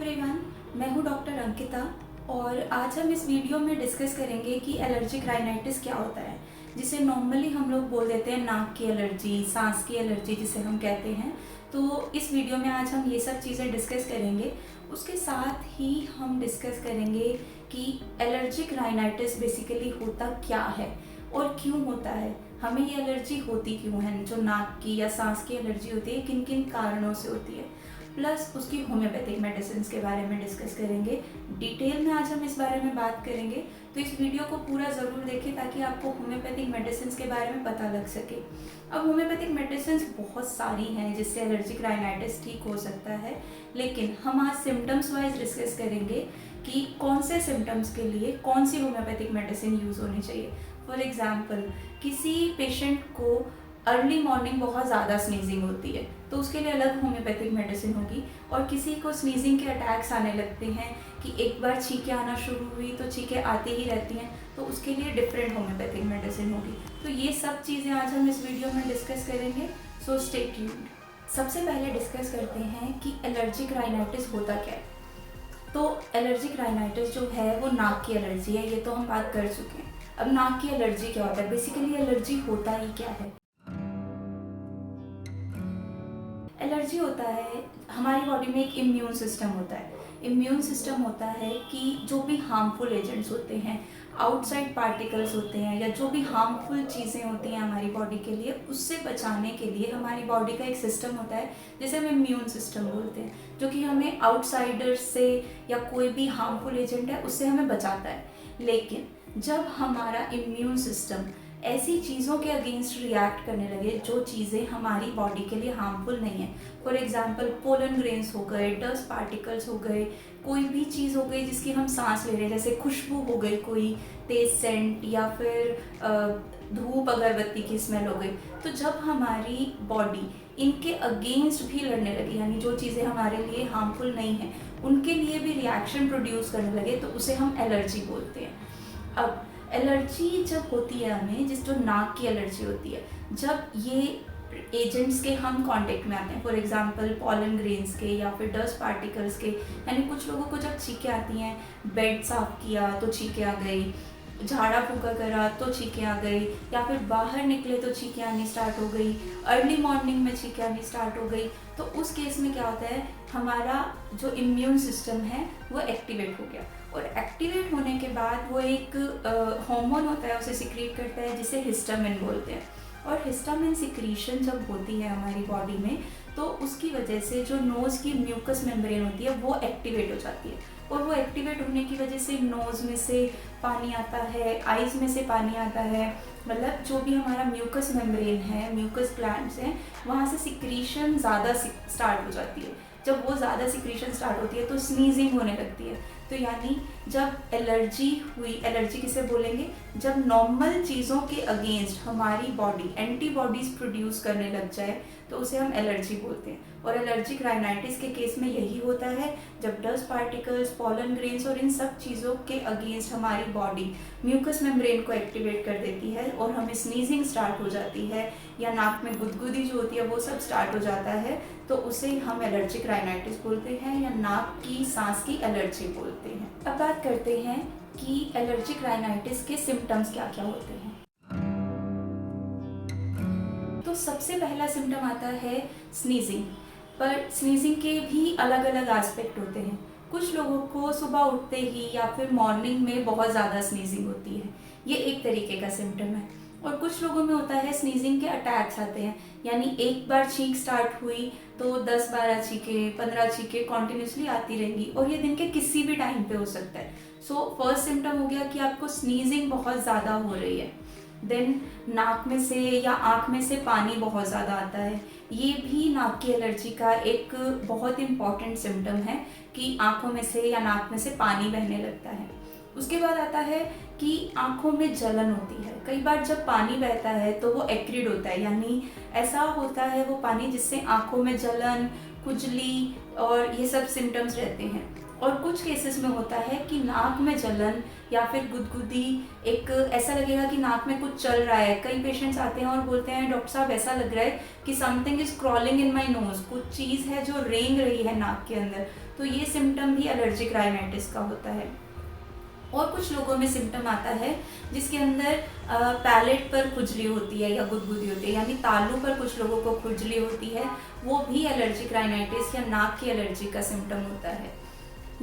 Everyone, मैं हूँ doctor Ankita और आज हम इस वीडियो में डिस्कस करेंगे कि एलर्जिक राइनाइटिस क्या होता है, जिसे नॉर्मली हम लोग बोल देते हैं नाक की एलर्जी, सांस की एलर्जी जिसे हम कहते हैं। तो इस वीडियो में आज हम ये सब चीज़ें डिस्कस करेंगे। उसके साथ ही हम डिस्कस करेंगे कि एलर्जिक राइनाइटिस बेसिकली होता क्या है और क्यों होता है, हमें ये एलर्जी होती क्यों है, जो नाक की या सांस की एलर्जी होती है किन किन कारणों से होती है, प्लस उसकी होम्योपैथिक मेडिसिन के बारे में डिस्कस करेंगे। डिटेल में आज हम इस बारे में बात करेंगे, तो इस वीडियो को पूरा ज़रूर देखें ताकि आपको होम्योपैथिक मेडिसिन के बारे में पता लग सके। अब होम्योपैथिक मेडिसिन बहुत सारी हैं जिससे एलर्जिक राइनाइटिस ठीक हो सकता है, लेकिन हम आज सिम्टम्स वाइज डिस्कस करेंगे कि कौन से सिम्टम्स के लिए कौन सी होम्योपैथिक मेडिसिन यूज़ होनी चाहिए। फॉर एग्ज़ाम्पल, किसी पेशेंट को अर्ली मॉर्निंग बहुत ज़्यादा स्नीजिंग होती है तो उसके लिए अलग होम्योपैथिक मेडिसिन होगी, और किसी को स्नीजिंग के अटैक्स आने लगते हैं कि एक बार छींकें आना शुरू हुई तो छींकें आती ही रहती हैं, तो उसके लिए डिफरेंट होम्योपैथिक मेडिसिन होगी। तो ये सब चीज़ें आज हम इस वीडियो में डिस्कस करेंगे, सो स्टे ट्यून्ड। सबसे पहले डिस्कस करते हैं कि एलर्जिक राइनाइटिस होता क्या है। तो एलर्जिक राइनाइटिस जो है वो नाक की एलर्जी है, ये तो हम बात कर चुके हैं। अब नाक की एलर्जी क्या होता है, बेसिकली एलर्जी होता ही क्या है। एलर्जी होता है, हमारी बॉडी में एक इम्यून सिस्टम होता है। इम्यून सिस्टम होता है कि जो भी हार्मफुल एजेंट्स होते हैं, आउटसाइड पार्टिकल्स होते हैं, या जो भी हार्मफुल चीज़ें होती हैं हमारी बॉडी के लिए, उससे बचाने के लिए हमारी बॉडी का एक सिस्टम होता है जिसे हम इम्यून सिस्टम बोलते हैं, जो कि हमें आउटसाइडर्स से या कोई भी हार्मफुल एजेंट है उससे हमें बचाता है। लेकिन जब हमारा इम्यून सिस्टम ऐसी चीज़ों के अगेंस्ट रिएक्ट करने लगे जो चीज़ें हमारी बॉडी के लिए हार्मफुल नहीं है, फॉर एग्जांपल पोलन ग्रेन्स हो गए, डस्ट पार्टिकल्स हो गए, कोई भी चीज़ हो गई जिसकी हम सांस ले रहे हैं, जैसे खुशबू हो गई, कोई तेज सेंट, या फिर धूप अगरबत्ती की स्मेल हो गई, तो जब हमारी बॉडी इनके अगेंस्ट भी लड़ने लगी, यानी जो चीज़ें हमारे लिए हार्मफुल नहीं हैं उनके लिए भी रिएक्शन प्रोड्यूस करने लगे, तो उसे हम एलर्जी बोलते हैं। अब एलर्जी जब होती है हमें, जो नाक की एलर्जी होती है, जब ये एजेंट्स के हम कांटेक्ट में आते हैं, फॉर एग्जांपल पॉलन ग्रेन्स के या फिर डस्ट पार्टिकल्स के, यानी कुछ लोगों को जब छींकें आती हैं, बेड साफ किया तो छींकें आ गई, झाड़ा फूका करा तो छींकें आ गई, या फिर बाहर निकले तो छींकें आनी स्टार्ट हो गई, अर्ली मॉर्निंग में छींकें आनी स्टार्ट हो गई, तो उस केस में क्या होता है, हमारा जो इम्यून सिस्टम है वो एक्टिवेट हो गया, और एक्टिवेट होने के बाद वो एक हार्मोन होता है, उसे सिक्रीट करता है जिसे हिस्टामिन बोलते हैं। और हिस्टामिन सिक्रीशन जब होती है हमारी बॉडी में, तो उसकी वजह से जो नोज़ की म्यूकस मेम्ब्रेन होती है वो एक्टिवेट हो जाती है, और वो एक्टिवेट होने की वजह से नोज़ में से पानी आता है, आइज़ में से पानी आता है, मतलब जो भी हमारा म्यूकस मेम्ब्रेन है, म्यूकस ग्लैंड्स हैं, वहाँ से सिक्रीशन ज़्यादा स्टार्ट हो जाती है। जब वो ज़्यादा सिक्रीशन स्टार्ट होती है तो स्नीजिंग होने लगती है। तो यानी जब एलर्जी हुई, एलर्जी किसे बोलेंगे, जब नॉर्मल चीज़ों के अगेंस्ट हमारी बॉडी एंटीबॉडीज़ प्रोड्यूस करने लग जाए तो उसे हम एलर्जी बोलते हैं। और एलर्जिक राइनाइटिस के केस में यही होता है, जब डस्ट पार्टिकल्स, पॉलन ग्रेन्स और इन सब चीज़ों के अगेंस्ट हमारी बॉडी म्यूकस मेम्ब्रेन को एक्टिवेट कर देती है और हमें स्नीजिंग स्टार्ट हो जाती है, या नाक में गुदगुदी जो होती है वो सब स्टार्ट हो जाता है, तो उसे हम एलर्जिक राइनाइटिस बोलते हैं या नाक की सांस की एलर्जी बोलते हैं। अब बात करते हैं कि एलर्जिक राइनाइटिस के सिम्टम्स क्या क्या होते हैं। तो सबसे पहला सिम्टम आता है स्नीजिंग, पर स्नीजिंग के भी अलग अलग एस्पेक्ट होते हैं। कुछ लोगों को सुबह उठते ही या फिर मॉर्निंग में बहुत ज़्यादा स्नीजिंग होती है, ये एक तरीके का सिम्टम है। और कुछ लोगों में होता है स्नीजिंग के अटैक्स आते हैं, यानी एक बार छींक स्टार्ट हुई तो 10-12 छींकें, 15 छींकें कंटिन्यूसली आती रहेंगी, और ये दिन के किसी भी टाइम पे हो सकता है। सो फर्स्ट सिम्टम हो गया कि आपको स्नीजिंग बहुत ज़्यादा हो रही है। देन नाक में से या आँख में से पानी बहुत ज़्यादा आता है, ये भी नाक की एलर्जी का एक बहुत इम्पॉर्टेंट सिम्टम है कि आँखों में से या नाक में से पानी बहने लगता है। उसके बाद आता है कि आँखों में जलन होती है। कई बार जब पानी बहता है तो वो एक्रिड होता है, यानी ऐसा होता है वो पानी जिससे आँखों में जलन, खुजली और ये सब सिम्टम्स रहते हैं। और कुछ केसेस में होता है कि नाक में जलन या फिर गुदगुदी, एक ऐसा लगेगा कि नाक में कुछ चल रहा है। कई पेशेंट्स आते हैं और बोलते हैं डॉक्टर साहब ऐसा लग रहा है कि something is crawling in my knows, कुछ चीज़ है जो रेंग रही है नाक के अंदर। तो ये सिम्टम भी एलर्जिक राइनाइटिस का होता है। और कुछ लोगों में सिम्टम आता है जिसके अंदर पैलेट पर खुजली होती है या गुदगुदी होती है, यानी तालू पर कुछ लोगों को खुजली होती है, वो भी एलर्जिक राइनाइटिस या नाक की एलर्जी का सिम्टम होता है।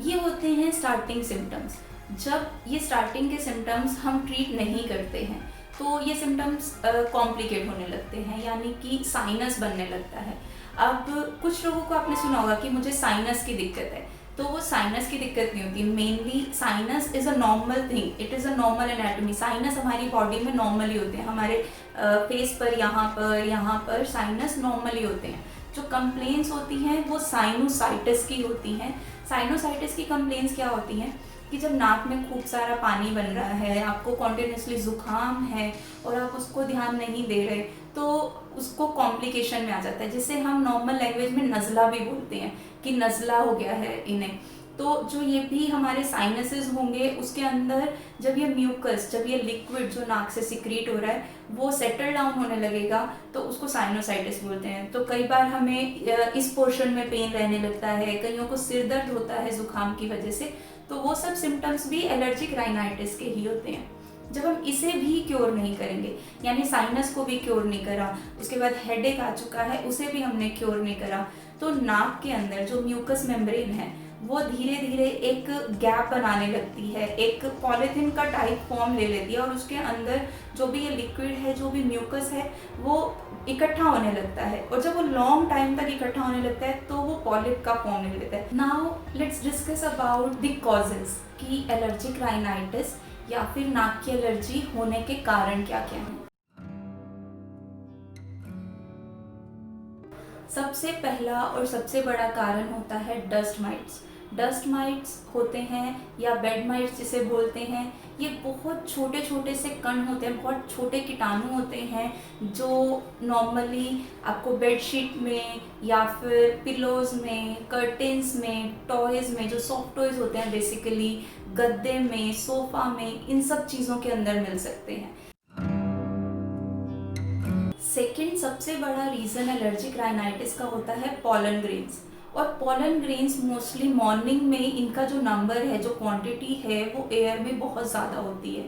ये होते हैं स्टार्टिंग सिम्टम्स। जब ये स्टार्टिंग के सिम्टम्स हम ट्रीट नहीं करते हैं तो ये सिम्टम्स कॉम्प्लिकेट होने लगते हैं, यानी कि साइनस बनने लगता है। अब कुछ लोगों को आपने सुना होगा कि मुझे साइनस की दिक्कत है, तो वो साइनस की दिक्कत नहीं होती। Mainly sinus is a normal thing, it is a normal anatomy. Sinus हमारी बॉडी में नॉर्मली होते हैं, हमारे फेस पर यहाँ पर साइनस नॉर्मली होते हैं। जो कंप्लेंट्स होती हैं वो साइनोसाइटिस की होती हैं। साइनोसाइटिस की कंप्लेंट्स क्या होती हैं कि जब नाक में खूब सारा पानी बन रहा है, आपको कॉन्टिन्यूसली ज़ुकाम है और आप उसको ध्यान नहीं दे रहे, तो उसको कॉम्प्लिकेशन में आ जाता है, जिसे हम नॉर्मल लैंग्वेज में नज़ला भी बोलते हैं कि नज़ला हो गया है इन्हें। तो जो ये भी हमारे साइनसेस होंगे, उसके अंदर जब ये म्यूकस, जब ये लिक्विड जो नाक से सिक्रीट हो रहा है वो सेटल डाउन होने लगेगा, तो उसको साइनोसाइटिस बोलते हैं। तो कई बार हमें इस पोर्शन में पेन रहने लगता है, कईयों को सिर दर्द होता है जुकाम की वजह से, तो वो सब सिम्टम्स भी एलर्जिक राइनाइटिस के ही होते हैं। जब हम इसे भी क्योर नहीं करेंगे, यानी साइनस को भी क्योर नहीं करा, उसके बाद हेडेक आ चुका है उसे भी हमने क्योर नहीं करा, तो नाक के अंदर जो म्यूकस मेम्ब्रेन है वो धीरे धीरे एक गैप बनाने लगती है, एक पॉलीथीन का टाइप फॉर्म ले लेती है और उसके अंदर जो भी ये लिक्विड है, जो भी म्यूकस है, वो इकट्ठा होने लगता है। और जब वो लॉन्ग टाइम तक इकट्ठा होने लगता है तो वो पॉलिप का फॉर्म ले लेता है। Now let's discuss about the causes कि एलर्जिक राइनाइटिस या फिर नाक की एलर्जी होने के कारण क्या क्या हैं। सबसे पहला और सबसे बड़ा कारण होता है डस्ट माइट्स। डस्ट माइट्स होते हैं या बेड माइट्स जिसे बोलते हैं। ये बहुत छोटे छोटे से कण होते हैं, बहुत छोटे कीटाणु होते हैं जो नॉर्मली आपको बेडशीट में या फिर पिलोज में, कर्टेन्स में, टॉयज़ में, जो सॉफ्ट टॉयज़ होते हैं बेसिकली, गद्दे में, सोफ़ा में, इन सब चीज़ों के अंदर मिल सकते हैं। सेकेंड सबसे बड़ा रीज़न एलर्जिक राइनाइटिस का होता है पॉलन ग्रेन्स। और पॉलन ग्रेन्स मोस्टली मॉर्निंग में इनका जो नंबर है, जो क्वांटिटी है, वो एयर में बहुत ज़्यादा होती है।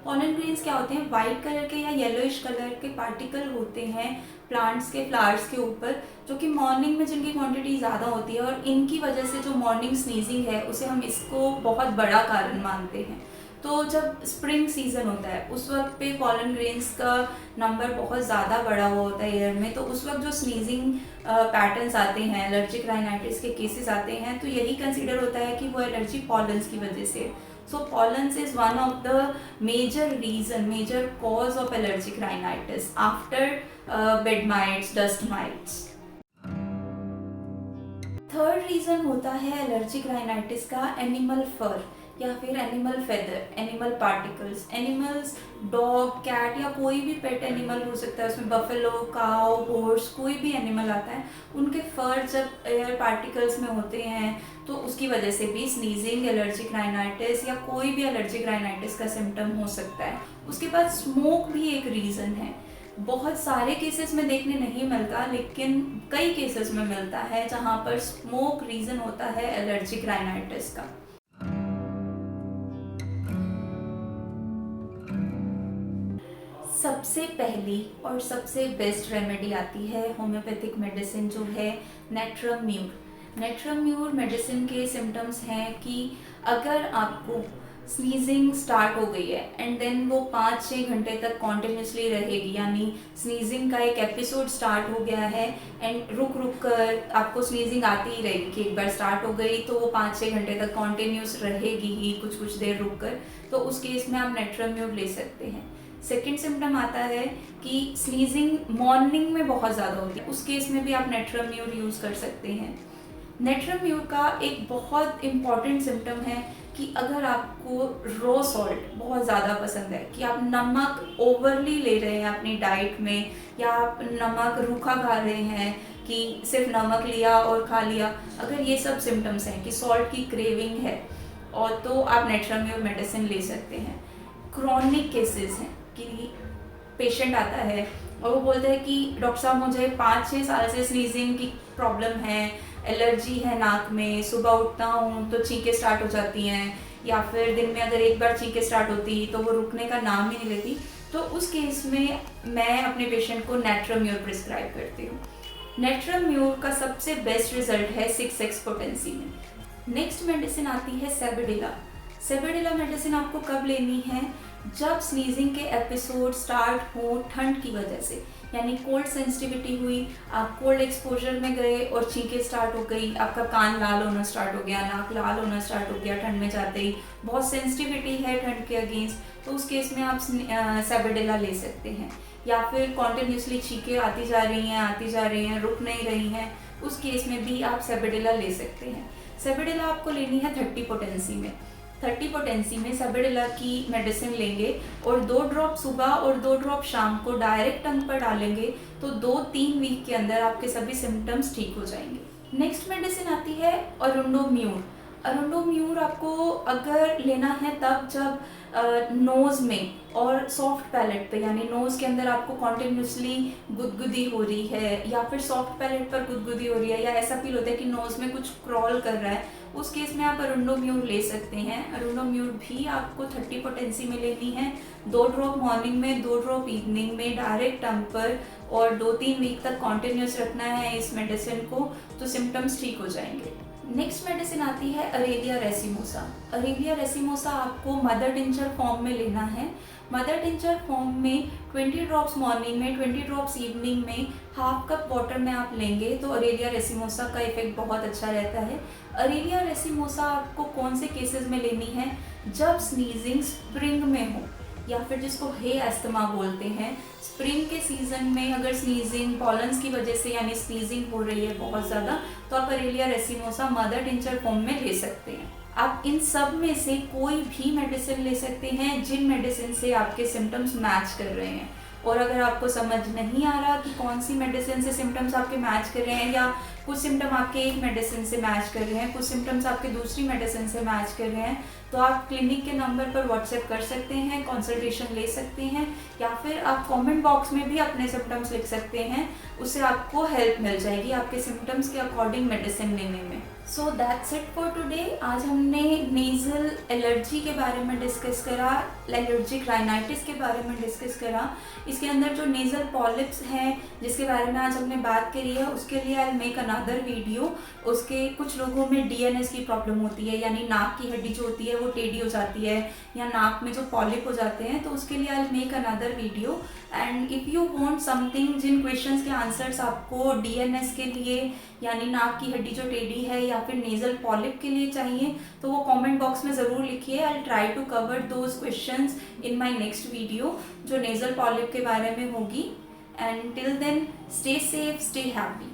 पॉलन ग्रेन्स क्या होते हैं? वाइट कलर के या येलोइश कलर के पार्टिकल होते हैं प्लांट्स के फ्लावर्स के ऊपर, जो कि मॉर्निंग में जिनकी क्वांटिटी ज़्यादा होती है, और इनकी वजह से जो मॉर्निंग स्नीजिंग है उसे हम इसको बहुत बड़ा कारण मानते हैं। तो जब स्प्रिंग सीजन होता है उस वक्त पे पॉलन ग्रेन्स का नंबर बहुत ज़्यादा बढ़ा हुआ होता है एयर में, तो उस वक्त जो स्नीजिंग पैटर्न्स आते हैं, एलर्जिक राइनाइटिस के केसेस आते हैं, तो यही कंसीडर होता है कि वो एलर्जी पॉलन्स की वजह से। So pollens is one of the major reason, major cause of allergic rhinitis after bed mites, dust mites. Third reason होता है एलर्जिक राइनाइटिस का एनिमल फर या फिर animal feather, animal particles. Animals, dog, cat या कोई भी pet animal हो सकता है, उसमें बफेलो, काउ, हॉर्स, कोई भी एनिमल आता है, उनके फर जब एयर पार्टिकल्स में होते हैं तो उसकी वजह से भी स्नीजिंग, एलर्जिक राइनाइटिस या कोई भी एलर्जिक राइनाइटिस का सिम्टम हो सकता है। उसके बाद स्मोक भी एक रीज़न है। बहुत सारे केसेस में देखने नहीं मिलता, लेकिन कई केसेस में मिलता है जहाँ पर स्मोक रीज़न होता है एलर्जिक राइनाइटिस का। सबसे पहली और सबसे बेस्ट रेमेडी आती है होम्योपैथिक मेडिसिन, जो है नेट्रम्यूर। नेट्रम्यूर मेडिसिन के सिम्टम्स हैं कि अगर आपको स्नीजिंग स्टार्ट हो गई है एंड देन वो 5-6 घंटे तक कॉन्टिन्यूसली रहेगी, यानी स्नीजिंग का एक एपिसोड स्टार्ट हो गया है एंड रुक रुक कर आपको स्नीजिंग आती ही रहेगी कि एक बार स्टार्ट हो गई तो वो 5-6 घंटे तक कॉन्टिन्यूस रहेगी ही, कुछ कुछ देर रुक कर, तो उस केस में आप नेट्रम्यूर ले सकते हैं। सेकेंड सिम्टम आता है कि स्नीजिंग मॉर्निंग में बहुत ज़्यादा होती है, उस केस में भी आप नेट्रम्यूर यूज़ कर सकते हैं। नेट्रम म्यूर का एक बहुत इम्पॉर्टेंट सिम्टम है कि अगर आपको रो सॉल्ट बहुत ज़्यादा पसंद है, कि आप नमक ओवरली ले रहे हैं अपनी डाइट में, या आप नमक रूखा खा रहे हैं कि सिर्फ नमक लिया और खा लिया, अगर ये सब सिम्टम्स हैं कि सॉल्ट की क्रेविंग है और तो आप नेट्रम म्यूर मेडिसिन ले सकते हैं। क्रॉनिक केसेस हैं कि पेशेंट आता है और वो बोलता है कि डॉक्टर साहब मुझे 5-6 साल से स्नीजिंग की प्रॉब्लम है, एलर्जी है नाक में, सुबह उठता हूँ तो छींकें स्टार्ट हो जाती हैं, या फिर दिन में अगर एक बार छींकें स्टार्ट होती तो वो रुकने का नाम ही नहीं लेती। तो उस केस में मैं अपने पेशेंट को नेट्रम म्यूर प्रिस्क्राइब करती हूँ। नेट्रम म्यूर का सबसे बेस्ट रिजल्ट है 6x पोटेंसी में। नेक्स्ट मेडिसिन आती है सेबेडिला। सेबेडिला मेडिसिन आपको कब लेनी है? जब स्नीजिंग के एपिसोड स्टार्ट हो ठंड की वजह से, यानी कोल्ड सेंसिटिविटी हुई, आप कोल्ड एक्सपोजर में गए और छींकें स्टार्ट हो गई, आपका कान लाल होना स्टार्ट हो गया, नाक लाल होना स्टार्ट हो गया ठंड में जाते ही, बहुत सेंसिटिविटी है ठंड के अगेंस्ट, तो उस केस में आप सेबेडिला ले सकते हैं। या फिर कॉन्टिन्यूसली छींकें आती जा रही हैं, रुक नहीं रही हैं, उस केस में भी आप सेबेडिला ले सकते हैं। सेबेडिला आपको लेनी है 30 पोटेंसी में। 30 पोटेंसी में सेबेडिला की मेडिसिन लेंगे और 2 ड्रॉप सुबह और 2 ड्रॉप शाम को डायरेक्ट टंग पर डालेंगे तो 2-3 वीक के अंदर आपके सभी सिम्टम्स ठीक हो जाएंगे। नेक्स्ट मेडिसिन आती है अरुंडो म्यूर। अरुंडो म्यूर आपको अगर लेना है तब जब नोज़ में और सॉफ्ट पैलेट पे, यानी नोज़ के अंदर आपको कॉन्टिन्यूसली गुदगुदी हो रही है, या फिर सॉफ्ट पैलेट पर गुदगुदी हो रही है, या ऐसा फील होता है कि नोज़ में कुछ क्रॉल कर रहा है, उस केस में आप अरुंडो म्यूर ले सकते हैं। अरुंडो म्यूर भी आपको 30 पोटेंसी में लेनी है, 2 ड्रॉप मॉर्निंग में, 2 ड्रॉप इवनिंग में, डायरेक्ट टंग पर, और 2-3 वीक तक कॉन्टिन्यूस रखना है इस मेडिसिन को, तो सिम्टम्स ठीक हो जाएंगे। नेक्स्ट मेडिसिन आती है अरेलिया रेसिमोसा। अरेलिया रेसिमोसा आपको मदर टिंचर फॉर्म में लेना है। मदर टिंचर फॉर्म में 20 ड्रॉप्स मॉर्निंग में, 20 ड्रॉप्स इवनिंग में, हाफ कप वाटर में आप लेंगे तो अरेलिया रेसिमोसा का इफेक्ट बहुत अच्छा रहता है। अरेलिया रेसिमोसा आपको कौन से केसेस में लेनी है? जब स्नीजिंग स्प्रिंग में हो, या फिर जिसको हे अस्थमा बोलते हैं, स्प्रिंग के सीजन में अगर स्नीजिंग पॉलन्स की वजह से यानी स्नीजिंग हो रही है बहुत ज़्यादा, तो आप Aralia racemosa mother tincture form में ले सकते हैं। आप इन सब में से कोई भी मेडिसिन ले सकते हैं जिन मेडिसिन से आपके सिम्टम्स मैच कर रहे हैं। और अगर आपको समझ नहीं आ रहा कि कौन सी मेडिसिन से सिम्टम्स आपके मैच कर रहे हैं, या कुछ सिम्टम आपके एक मेडिसिन से मैच कर रहे हैं, कुछ सिम्टम्स आपके दूसरी मेडिसिन से मैच कर रहे हैं, तो आप क्लिनिक के नंबर पर व्हाट्सएप कर सकते हैं, कंसल्टेशन ले सकते हैं, या फिर आप कमेंट बॉक्स में भी अपने सिम्टम्स लिख सकते हैं, उससे आपको हेल्प मिल जाएगी आपके सिम्टम्स के अकॉर्डिंग मेडिसिन लेने में। So that's it for today. आज हमने नेज़ल एलर्जी के बारे में डिस्कस करा, एलर्जिक राइनाइटिस के बारे में डिस्कस करा। इसके अंदर जो नेज़ल पॉलिप्स हैं जिसके बारे में आज हमने बात करी है, उसके लिए आई मेक अनदर वीडियो। उसके कुछ लोगों में DNS की प्रॉब्लम होती है, यानी नाक की हड्डी जो होती है वो टेढ़ी हो जाती है, या नाक में जो पॉलिप हो जाते हैं, तो उसके लिए I make another video. And if you want something जिन क्वेश्चंस के आंसर्स आपको DNS के लिए, यानी नाक की हड्डी जो टेढ़ी है, या फिर नेज़ल पॉलिप के लिए चाहिए, तो वो कमेंट बॉक्स में ज़रूर लिखिए। I try to cover those questions in my next video जो नेज़ल पॉलिप के बारे में होगी। And till then stay safe, stay happy.